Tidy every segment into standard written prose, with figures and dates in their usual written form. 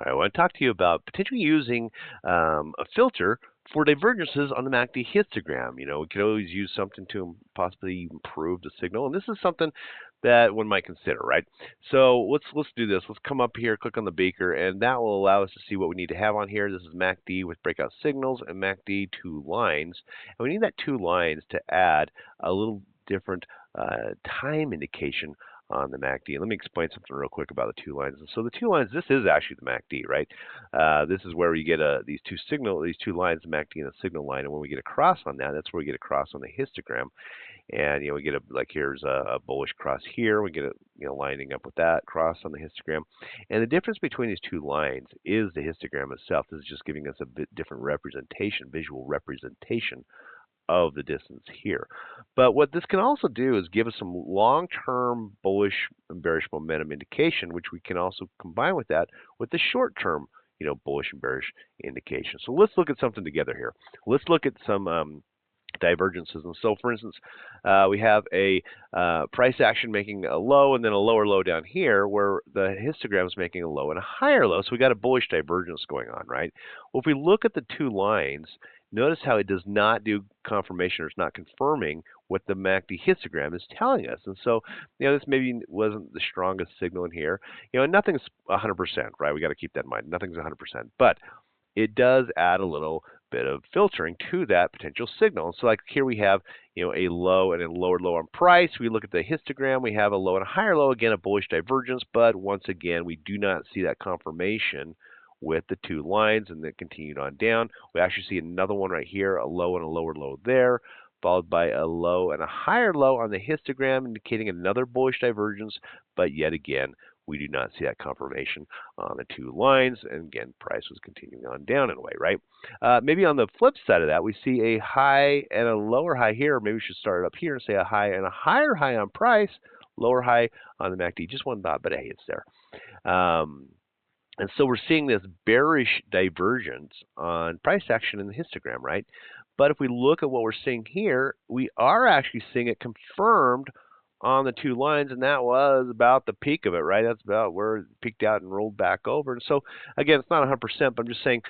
I want to talk to you about potentially using a filter for divergences on the MACD histogram. We could always use something to possibly improve the signal, and this is something that one might consider, right? So let's do this. Let's come up here, click on the beaker, and that will allow us to see what we need to have on here. This is MACD with breakout signals and MACD two lines, and we need that two lines to add a little different time indication on the MACD. And let me explain something real quick about the two lines. And so the two lines, this is actually the MACD, right? This is where we get these two lines, the MACD and the signal line. And when we get a cross on that, that's where we get a cross on the histogram. And we get here's a bullish cross here. We get it lining up with that cross on the histogram. And the difference between these two lines is the histogram itself. This is just giving us a bit different representation, visual representation of the distance here. But what this can also do is give us some long-term bullish and bearish momentum indication, which we can also combine with that with the short-term, bullish and bearish indication. So let's look at something together here. Let's look at some divergences. And so, for instance, we have a price action making a low and then a lower low down here where the histogram is making a low and a higher low. So we got a bullish divergence going on, right? Well, if we look at the two lines, notice how it does not do confirmation, or it's not confirming what the MACD histogram is telling us. And so, this maybe wasn't the strongest signal in here. And nothing's 100%, right? We got to keep that in mind. Nothing's 100%. But it does add a little bit of filtering to that potential signal. So like here we have, a low and a lower low on price. We look at the histogram, we have a low and a higher low, again, a bullish divergence, but once again, we do not see that confirmation with the two lines, and then continued on down. We actually see another one right here, a low and a lower low there, followed by a low and a higher low on the histogram, indicating another bullish divergence, but yet again, we do not see that confirmation on the two lines, and again, price was continuing on down in a way, right? Maybe on the flip side of that, we see a high and a lower high here. Maybe we should start up here and say a high and a higher high on price, lower high on the MACD. Just one dot, but hey, it's there. And so we're seeing this bearish divergence on price action in the histogram, right? But if we look at what we're seeing here, we are actually seeing it confirmed on the two lines, and that was about the peak of it, right? That's about where it peaked out and rolled back over. And so, again, it's not 100%, but I'm just saying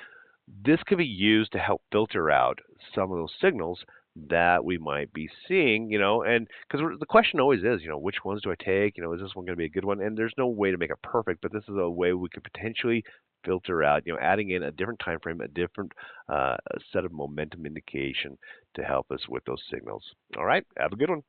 this could be used to help filter out some of those signals that we might be seeing, and because the question always is, which ones do I take? Is this one going to be a good one? And there's no way to make it perfect, but this is a way we could potentially filter out, adding in a different time frame, a different set of momentum indication to help us with those signals. All right, have a good one.